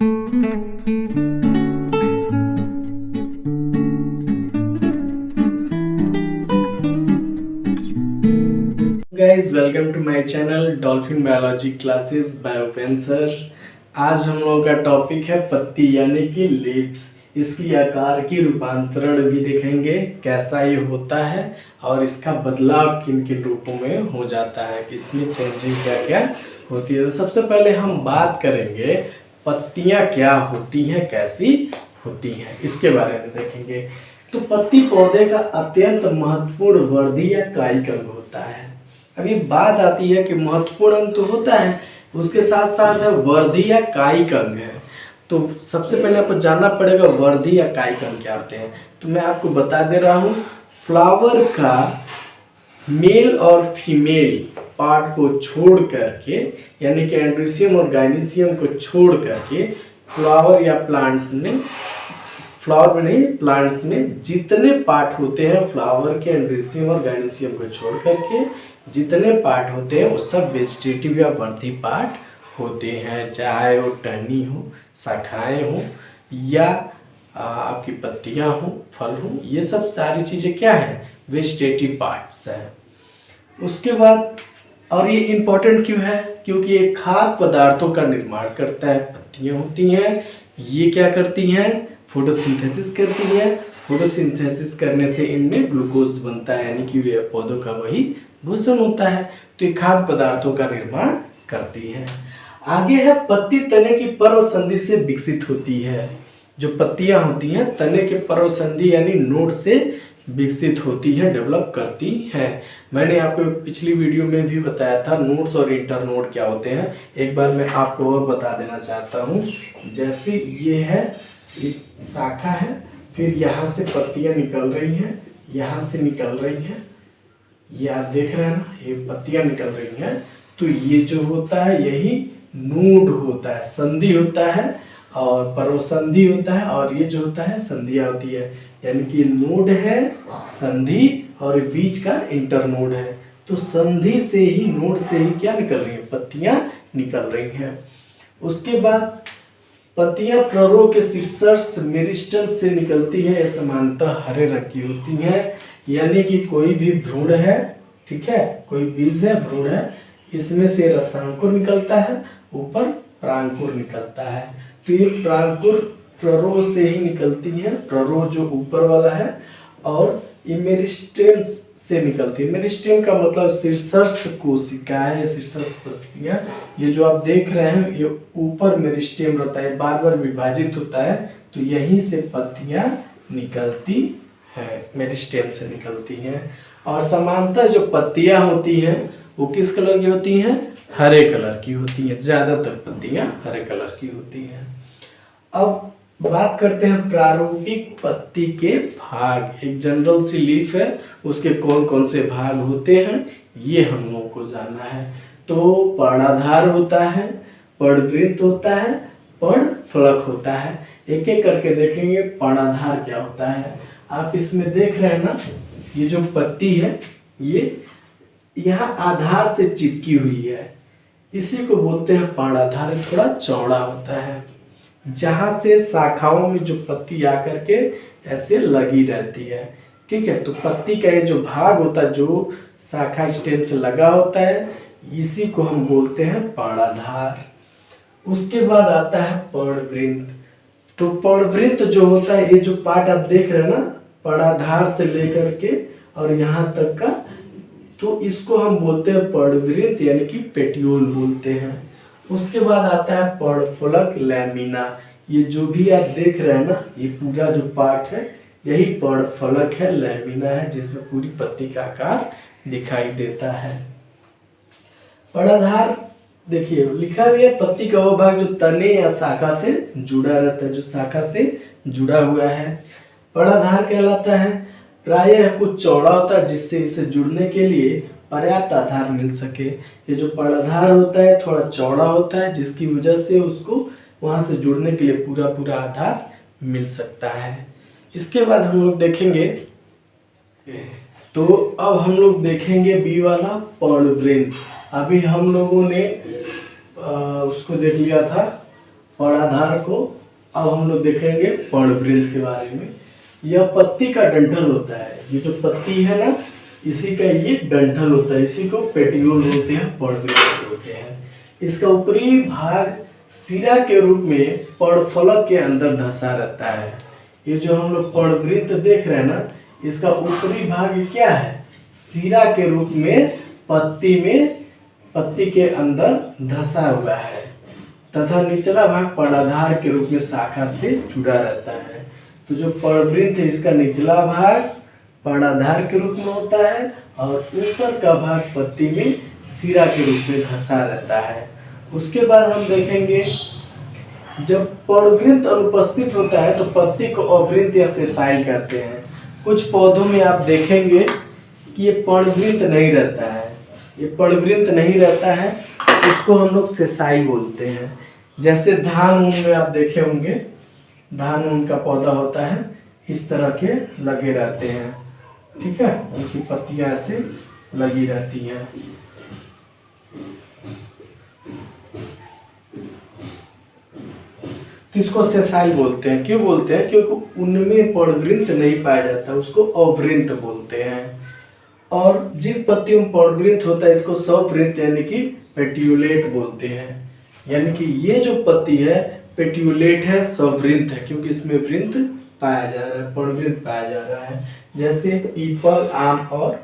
Guys welcome to my channel dolphin biology classes by ओपेन sir. आज हम लोगों का टॉपिक है पत्ती यानी कि लीव्स। इसकी आकार की रूपांतरण भी देखेंगे कैसा ये होता है और इसका बदलाव किन किन रूपों में हो जाता है, इसमें चेंजिंग क्या क्या होती है। तो सबसे पहले हम बात करेंगे पत्तियां क्या होती हैं, कैसी होती हैं, इसके बारे में देखेंगे। तो पत्ती पौधे का अत्यंत महत्वपूर्ण वर्धी या कायिक अंग होता है। अभी बात आती है कि महत्वपूर्ण अंग तो होता है, उसके साथ साथ वर्धी या कायिक अंग है। तो सबसे पहले आपको जानना पड़ेगा वर्धी या कायिक अंग क्या होते हैं। तो मैं आपको बता दे रहा हूँ, फ्लावर का मेल और फीमेल पार्ट को छोड़ करके, यानी कि एंड्रीसियम और गाइनीसियम को छोड़ करके फ्लावर या प्लांट्स में जितने पार्ट होते हैं, फ्लावर के एंड्रीसियम और गाइनीसियम को छोड़ करके जितने पार्ट होते हैं वो सब वेजिटेटिव या वर्धी पार्ट होते हैं। चाहे वो टहनी हो, शाखाएं हो या आपकी पत्तियां हो, फल हो, ये सब सारी चीज़ें क्या है, वेजिटेटिव पार्ट्स हैं। उसके बाद और ये इम्पोर्टेंट क्यों है, क्योंकि ये खाद्य पदार्थों का निर्माण करता है। पत्तियां होती हैं, ये क्या करती हैं, फोटोसिंथेसिस करती है। फोटोसिंथेसिस करने से इनमें ग्लूकोज बनता है, यानी कि पौधों का वही भूषण होता है। तो ये खाद्य पदार्थों का निर्माण करती है। आगे है पत्ती तने की पर्व संधि से विकसित होती है। जो पत्तियां होती हैं तने के पर्व संधि यानी नोड से विकसित होती है, डेवलप करती हैं। मैंने आपको पिछली वीडियो में भी बताया था नोड्स और इंटरनोड क्या होते हैं। एक बार मैं आपको और बता देना चाहता हूँ। जैसे ये है, एक शाखा है, फिर यहाँ से पत्तियां निकल रही हैं, यहाँ से निकल रही हैं, ये आप देख रहे हैं ना, ये पत्तियां निकल रही हैं। तो ये जो होता है यही नोड होता है, संधि होता है और पर्वसंधि होता है, और ये जो होता है संधियां होती है। यानी कि नोड है, संधि और बीच का इंटरनोड है। तो संधि से ही, नोड से ही क्या निकल रही है, पत्तियां निकल रही हैं। उसके बाद पत्तियां प्ररो के शीर्षस्थ मेरिस्टम से निकलती है। यह समानतः हरे रंग की होती हैं। यानी कि कोई भी भ्रूण है, ठीक है, कोई बीज है, भ्रूण है, इसमें से रसांकुर निकलता है, ऊपर परांकुर निकलता है। तो ये परांकुर प्ररो से ही निकलती है, प्ररो जो ऊपर वाला है, और ये मेरिस्टेम से निकलती है। मेरिस्टेम का मतलब शीर्षस्थ कोशिकाएं, शीर्षस्थ पत्तियां। ये जो आप देख रहे हैं ये ऊपर मेरिस्टेम रहता है, बार बार विभाजित होता है, तो यहीं से पत्तियां निकलती है, मेरिस्टेम से निकलती हैं। और समांतर जो पत्तियां होती हैं वो किस कलर की होती हैं, हरे कलर की होती हैं। ज्यादातर पत्तियां हरे कलर की होती हैं। अब बात करते हैं प्रारूपिक पत्ती के भाग। एक जनरल सी लीफ है, उसके कौन कौन से भाग होते हैं ये हम लोगों को जानना है। तो पर्णाधार होता है, पर्णवृत्त होता है, पर्णफलक होता है। एक एक करके देखेंगे पर्णाधार क्या होता है। आप इसमें देख रहे हैं ना, ये जो पत्ती है ये यहाँ आधार से चिपकी हुई है, इसी को बोलते हैं पर्णाधार। थोड़ा चौड़ा होता है, जहां से शाखाओं में जो पत्ती आकर के ऐसे लगी रहती है, ठीक है। तो पत्ती का ये जो भाग होता है, जो शाखा स्टेम से लगा होता है, इसी को हम बोलते हैं पर्णाधार। उसके बाद आता है पर्णवृत्त। तो पर्णवृत्त जो होता है, ये जो पार्ट आप देख रहे हैं ना, पर्णाधार से लेकर के और यहाँ तक का, तो इसको हम बोलते हैं पर्णवृत्त, यानी कि पेट्यूल बोलते हैं। उसके बाद आता है पर्णफलक, लैमिना। ये जो भी आप देख रहे हैं ना, ये पूरा जो पार्ट है यही पर्णफलक है, लैमिना है, जिसमें पूरी पत्ती का आकार दिखाई देता है। पर्णाधार देखिए लिखा गया, पत्ती का वो भाग जो तने या शाखा से जुड़ा रहता है, जो शाखा से जुड़ा हुआ है, पर्णाधार कहलाता है। प्रायः कुछ चौड़ा होता है, जिससे इसे जुड़ने के लिए पर्याप्त आधार मिल सके। ये जो पर्णाधार होता है थोड़ा चौड़ा होता है, जिसकी वजह से उसको वहां से जुड़ने के लिए पूरा पूरा आधार मिल सकता है। इसके बाद हम लोग देखेंगे, तो अब हम लोग देखेंगे बी वाला पर्णवृत्त। अभी हम लोगों ने उसको देख लिया था पर्णाधार को। अब हम लोग देखेंगे पर्णवृंत के बारे में। यह पत्ती का डंठल होता है, ये जो पत्ती है ना इसी का ये डंठल होता है, इसी को पेटियोल बोलते हैं, पर्णवृंत बोलते हैं। इसका ऊपरी भाग सिरा के रूप में पर्णफलक के अंदर धंसा रहता है। ये जो हम लोग पर्णवृंत देख रहे हैं ना, इसका ऊपरी भाग क्या है, सिरा के रूप में पत्ती के अंदर धंसा हुआ है तथा निचला भाग पर्णाधार के रूप में शाखा से जुड़ा रहता है। तो जो पर्णवृंत है इसका निचला भाग पर्णाधार के रूप में होता है और ऊपर का भाग पत्ती में सिरा के रूप में धंसा रहता है। उसके बाद हम देखेंगे जब पर्णवृंत अनुपस्थित होता है तो पत्ती को अवृंत या सेसाइल कहते हैं। कुछ पौधों में आप देखेंगे कि ये पर्णवृंत नहीं रहता है, ये पर्णवृंत नहीं रहता है, उसको हम लोग सेसाइल बोलते हैं। जैसे धान ऊन में आप देखे होंगे, धान ऊन का पौधा होता है, इस तरह के लगे रहते हैं, ठीक है, उनकी पत्तियां ऐसे लगी रहती हैं। किसको सेसाइल बोलते हैं, क्यों बोलते हैं, क्योंकि उनमें पर्णवृंत नहीं पाया जाता, उसको अवृंत बोलते हैं। और जिन पत्तियों में पर्णवृंत होता है इसको सवृंत यानी कि पेट्यूलेट बोलते हैं। यानी कि ये जो पत्ती है पेट्यूलेट है, सवृंत है, क्योंकि इसमें वृंत पाया जा रहा है, पर्णवृंत पाया जा रहा है। जैसे पीपल, आम और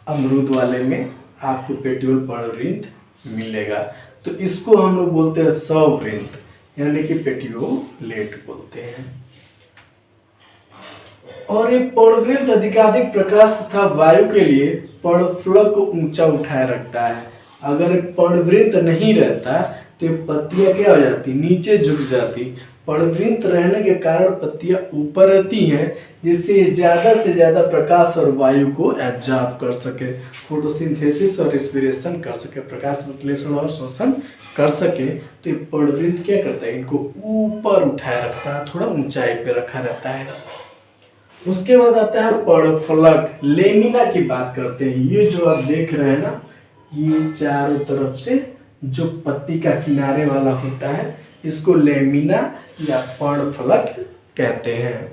अमरूद वाले में आपको पेट्यूल पर्णवृंत मिलेगा, तो इसको हम लोग बोलते हैं सवृंत यानी कि पेट्यूलेट बोलते हैं। और ये पर्णवृंत अधिकाधिक प्रकाश तथा वायु के लिए पर्णफलक को ऊंचा उठाए रखता है। अगर पर्णवृंत नहीं रहता तो ये पत्तियां क्या हो जाती, नीचे झुक जाती। पर्णवृंत रहने के कारण पत्तियां ऊपर रहती हैं, जिससे ज्यादा से ज्यादा प्रकाश और वायु को एब्जॉर्ब कर सके, फोटोसिंथेसिस और रेस्पिरेशन कर सके, प्रकाश संश्लेषण और शोषण कर सके। तो ये पर्णवृंत क्या करता है, इनको ऊपर उठाए रखता है, थोड़ा ऊंचाई पे रखा रहता है। उसके बाद आता है पर्णफलक, लेमिना की बात करते हैं। ये जो आप देख रहे हैं ना, ये चारों तरफ से जो पत्ती का किनारे वाला होता है इसको लेमिना या पर्णफलक कहते हैं।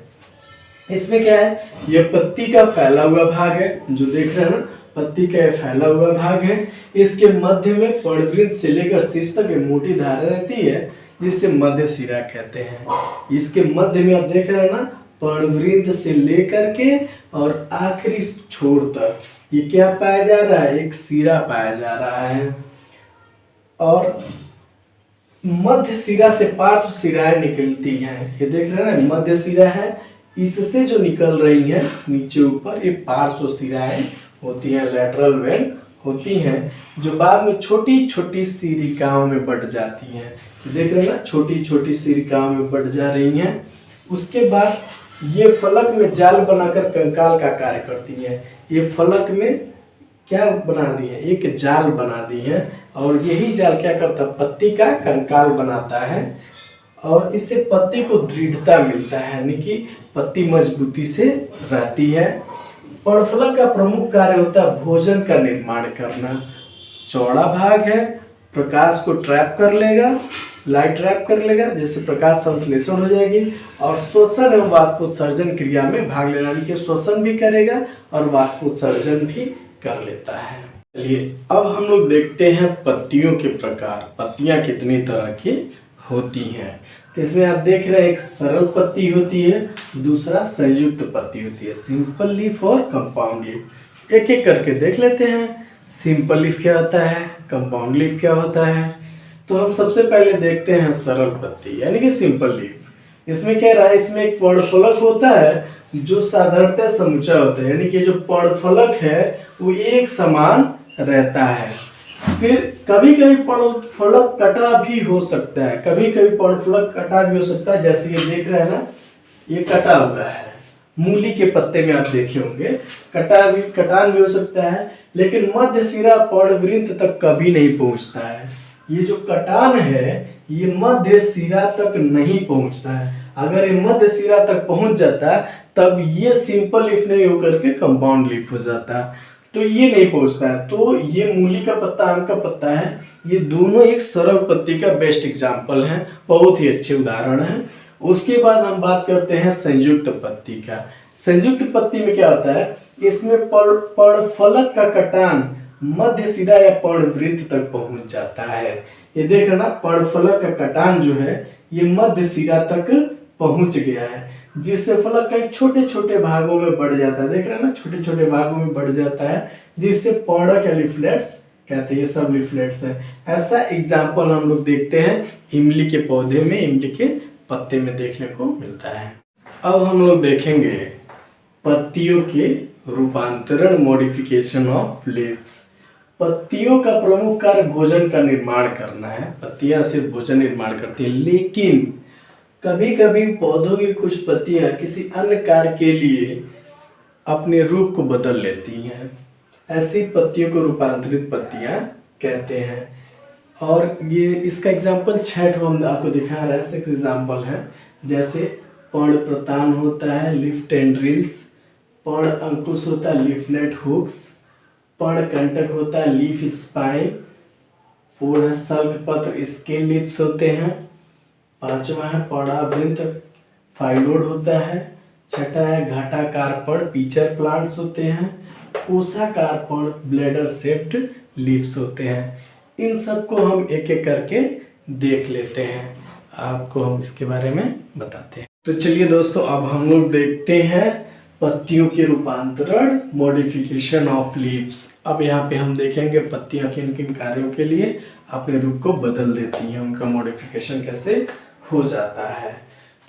इसमें क्या है, ये पत्ती का फैला हुआ भाग है, जो देख रहे हैं ना, पत्ती का फैला हुआ भाग है। इसके मध्य में पर्णवृंत से लेकर शीर्ष तक मोटी धारा रहती है, जिसे मध्य सिरा कहते हैं। इसके मध्य में आप देख रहे हैं ना, पर्णवृंत से लेकर के और आखिरी छोर तक ये क्या पाया जा रहा है, एक सिरा पाया जा रहा है। और मध्य सिरा से पार्श्व सिराएं निकलती हैं। ये देख रहे हैं ना, मध्य सिरा है, इससे जो निकल रही हैं नीचे ऊपर, ये पार्श्व सिराएं होती हैं, लैटरल वेन होती हैं, जो बाद में छोटी छोटी सिरिकाओं में बट जाती हैं। देख रहे हैं ना, छोटी छोटी सिरिकाओं में बट जा रही हैं। उसके बाद ये फलक में जाल बनाकर कंकाल का कार्य करती हैं। ये फलक में क्या बना दी है, एक जाल बना दी है, और यही जाल क्या करता है, पत्ती का कंकाल बनाता है, और इससे पत्ती को दृढ़ता मिलता है, यानी कि पत्ती मजबूती से रहती है। पर्णफलक का प्रमुख कार्य होता है भोजन का निर्माण करना। चौड़ा भाग है, प्रकाश को ट्रैप कर लेगा, लाइट ट्रैप कर लेगा, जैसे प्रकाश संश्लेषण हो जाएगी, और श्वसन एवं वाष्पोत्सर्जन क्रिया में भाग लेना, यानी कि श्वसन भी करेगा और वाष्पोत्सर्जन भी कर लेता है। चलिए अब हम लोग देखते हैं पत्तियों के प्रकार, पत्तियां कितनी तरह की होती हैं। तो इसमें आप देख रहे हैं, एक सरल पत्ती होती है, दूसरा संयुक्त पत्ती होती है, सिंपल लीफ और कंपाउंड लीफ। एक एक करके देख लेते हैं, सिंपल लीफ क्या होता है, कंपाउंड लीफ क्या होता है। तो हम सबसे पहले देखते हैं सरल पत्ती यानी कि सिंपल लीफ। इसमें क्या रहा है, इसमें एक पर्णफलक होता है जो साधारणतः समूचा होता है, यानी कि जो पर्णफलक है वो एक समान रहता है। फिर कभी कभी पर्णफलक कटा भी हो सकता है, कभी कभी पर्णफलक कटा भी हो सकता है, जैसे ये देख रहे हैं ना, ये कटा हुआ है। मूली के पत्ते में आप देखे होंगे कटान भी हो सकता है, लेकिन मध्य सिरा पर्णवृंत तक कभी नहीं पहुंचता है। ये जो कटान है ये मध्य सिरा तक नहीं पहुंचता है। अगर ये मध्य सिरा तक पहुंच जाता तब ये सिंपल लीफ नहीं होकर के कंपाउंड लीफ हो जाता। तो ये नहीं पहुंचता है। तो ये मूली का पत्ता, आम का पत्ता है, ये दोनों एक सरल पत्ती का बेस्ट एग्जाम्पल है, बहुत ही अच्छे उदाहरण है। उसके बाद हम बात करते हैं संयुक्त पत्ती का। संयुक्त पत्ती में क्या होता है, इसमें पर्णफलक का कटान मध्य सिरा या पर्णवृत्त तक पहुंच जाता है। ये देख रहे ना, पर्णफलक का कटान जो है ये मध्य सिरा तक पहुंच गया है, जिससे फलक कई छोटे छोटे भागों में बढ़ जाता है। देख रहे हैं ना, छोटे छोटे भागों में बढ़ जाता है, जिससे पर्णक या लिफलेट्स कहते हैं, ये सब लिफलेट्स है। ऐसा एग्जाम्पल हम लोग देखते हैं इमली के पौधे में, इमली के पत्ते में देखने को मिलता है। अब हम लोग देखेंगे पत्तियों के रूपांतरण, मॉडिफिकेशन ऑफ लीव्स। पत्तियों का प्रमुख कार्य भोजन का निर्माण करना है। पत्तियां सिर्फ भोजन निर्माण करती है, लेकिन कभी कभी पौधों की कुछ पत्तियां किसी अन्य कार्य के लिए अपने रूप को बदल लेती हैं। ऐसी पत्तियों को रूपांतरित पत्तियां कहते हैं। और ये इसका एग्जाम्पल 6 हम आपको दिखा रहा है, 6 एग्जाम्पल है। जैसे पर्णप्रतान होता है, लीफ टेंड्रिल्स, पर्ण अंकुश होता है, लीफलेट हुक्स, पर्णकंटक होता है, लीफ स्पाइन, पूर्ण सल्क पत्र, स्केल लीव्स होते हैं। 5वां है पर्णावृंत, फाइलोड होता है। 6ठा है घटाकार पर्ण, पीचर प्लांट्स होते हैं। कोशाकार पर्ण, ब्लेडर शेप्ड लीव्स होते हैं। इन सबको हम एक एक करके देख लेते हैं, आपको हम इसके बारे में बताते हैं। तो चलिए दोस्तों, अब हम लोग देखते हैं पत्तियों के रूपांतरण, मॉडिफिकेशन ऑफ लीव्स। अब यहाँ पे हम देखेंगे पत्तियां किन किन कार्यों के लिए अपने रूप को बदल देती हैं, उनका मॉडिफिकेशन कैसे हो जाता है।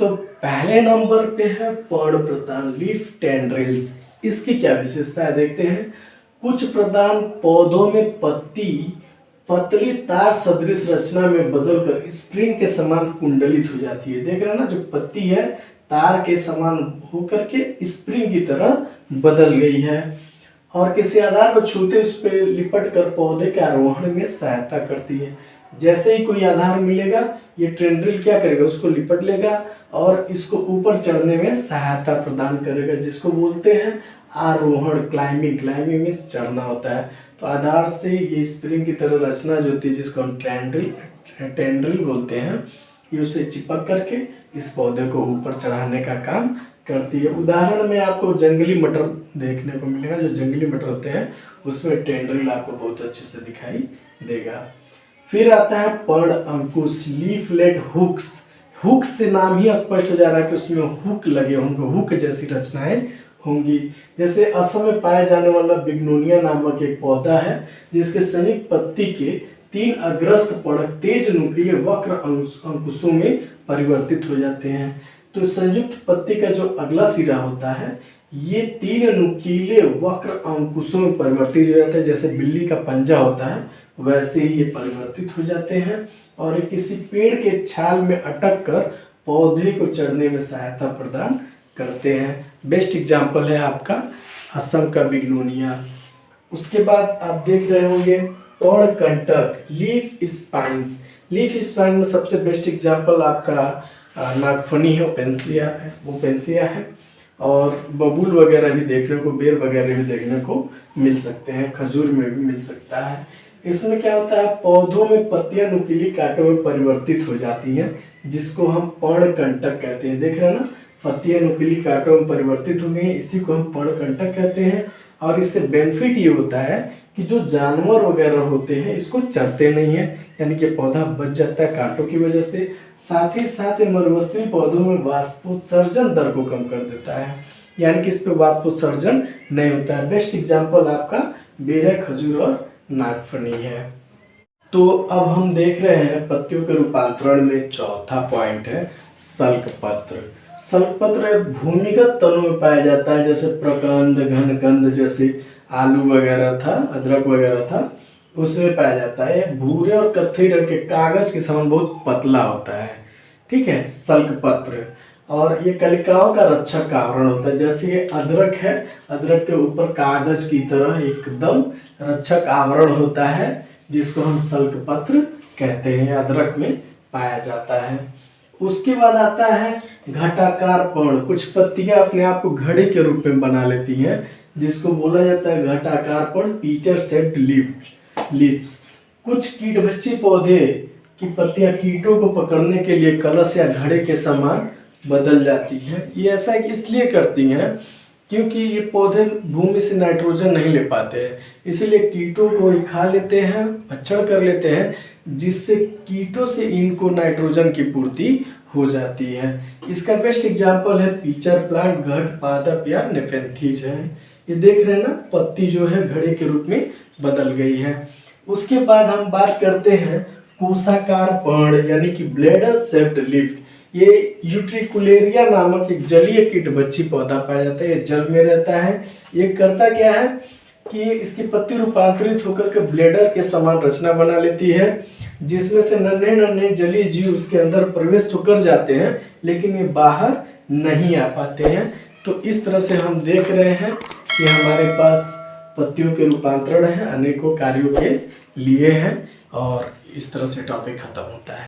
तो पहले नंबर पे है पर्णप्रतान, लीफ टेंड्रिल्स। इसकी क्या विशेषता है देखते हैं। कुछ प्रदान पौधों में पत्ती पतली तार सदृश रचना में बदलकर स्प्रिंग के समान कुंडलित हो जाती है। देख रहे हैं ना, जो पत्ती है तार के समान होकर के स्प्रिंग की तरह बदल गई है, और किसी आधार पर छूते उस पर लिपट कर पौधे के आरोहण में सहायता करती है। जैसे ही कोई आधार मिलेगा, ये टेंड्रिल क्या करेगा, उसको लिपट लेगा और इसको ऊपर चढ़ने में सहायता प्रदान करेगा, जिसको बोलते हैं आरोहण, क्लाइंबिंग। क्लाइंबिंग मीन्स चढ़ना होता है। तो आधार से ये स्प्रिंग की तरह रचना जो होती है, जिसको हम टेंड्रिल बोलते हैं, ये उससे चिपक करके इस पौधे को ऊपर चढ़ाने का काम करती है। उदाहरण में आपको जंगली मटर देखने को मिलेगा। जो जंगली मटर होते हैं उसमें टेंड्रिल आपको बहुत अच्छे से दिखाई देगा। फिर आता है पर्ण अंकुश, लीफलेट हुक्स। हुक्स से नाम ही स्पष्ट हो जा रहा है कि उसमें हुक लगे होंगे, हुक जैसी रचनाएं होंगी। जैसे असम में पाया जाने वाला बिग्नोनिया नामक एक पौधा है, जिसके संयुक्त पत्ती के 3 अग्रस्त पर्ण तेज नुकीले वक्र अंकुशों में परिवर्तित हो जाते हैं। तो संयुक्त पत्ती का जो अगला सिरा होता है, ये 3 नुकीले वक्र अंकुशों में परिवर्तित हो जाते हैं। जैसे बिल्ली का पंजा होता है, वैसे ही ये परिवर्तित हो जाते हैं, और ये किसी पेड़ के छाल में अटक कर पौधे को चढ़ने में सहायता प्रदान करते हैं। बेस्ट एग्जाम्पल है आपका असम का बिग्नोनिया। उसके बाद आप देख रहे होंगे पर्णकंटक, लीफ स्पाइन्स। लीफ स्पाइन में सबसे बेस्ट एग्जाम्पल आपका नागफनी है, पेंसिया है। और बबूल वगैरह भी देखने को, बेर वगैरह भी देखने को मिल सकते हैं, खजूर में भी मिल सकता है। इसमें क्या होता है, पौधों में पत्तियां नुकीली कांटों में परिवर्तित हो जाती हैं, जिसको हम पर्णकंटक कहते हैं। देख रहे हैं ना, पत्तियां नुकीली कांटों में परिवर्तित हो गई हैं, इसी को हम पर्णकंटक कहते हैं। और इससे बेनिफिट ये होता है कि जो जानवर वगैरह होते हैं इसको चरते नहीं है, यानी कि पौधा बच जाता है कांटों की वजह से। साथ ही साथ ये मरुस्थलीय पौधों में वाष्पोत्सर्जन दर को कम कर देता है, यानी कि इस पे वाष्पोत्सर्जन नहीं होता है। बेस्ट एग्जाम्पल आपका बेर, खजूर और नागफनी है। तो अब हम देख रहे हैं पत्तियों के रूपांतरण में चौथा पॉइंट है सल्कपत्र। सल्कपत्र भूमिगत तनों में पाया जाता है, जैसे प्रकंद, घनकंद, जैसे आलू वगैरह था, अदरक वगैरह था, उसमें पाया जाता है। भूरे और कत्थई रंग के कागज के समान बहुत पतला होता है, ठीक है, सल्कपत्र। और ये कलिकाओं का रक्षक आवरण होता है। जैसे ये अदरक है, अदरक के ऊपर कागज की तरह एकदम रक्षक आवरण होता है, जिसको हम सल्कपत्र कहते हैं, अदरक में पाया जाता है। उसके बाद आता है घटाकार पर्ण। कुछ पत्तियां अपने आप को घड़े के रूप में बना लेती हैं, जिसको बोला जाता है घटाकार पण, पिचर शेप्ड लीव्स। कुछ कीटभक्षी पौधे की पत्तियां कीटों को पकड़ने के लिए कलश या घड़े के समान बदल जाती हैं। ये ऐसा इसलिए करती हैं क्योंकि ये पौधे भूमि से नाइट्रोजन नहीं ले पाते हैं, इसीलिए कीटों को ही खा लेते हैं, भक्षण कर लेते हैं, जिससे कीटों से इनको नाइट्रोजन की पूर्ति हो जाती है। इसका बेस्ट एग्जांपल है पिचर प्लांट, घट पादप या नेफेंथीज है। ये देख रहे हैं ना, पत्ती जो है घड़े के रूप में बदल गई है। उसके बाद हम बात करते हैं कोशाकार पर्ण यानी कि ब्लेडर शेप्ड लीफ। ये यूट्रिकुलेरिया नामक एक जलीय कीटभक्षी पौधा पाया जाता है। ये जल में रहता है। ये करता क्या है कि इसकी पत्ती रूपांतरित होकर के ब्लेडर के समान रचना बना लेती है, जिसमें से नन्हे नन्हे जलीय जीव उसके अंदर प्रवेश तो कर जाते हैं, लेकिन ये बाहर नहीं आ पाते हैं। तो इस तरह से हम देख रहे हैं कि हमारे पास पत्तियों के रूपांतरण है, अनेकों कार्यों के लिए है, और इस तरह से टॉपिक खत्म होता है।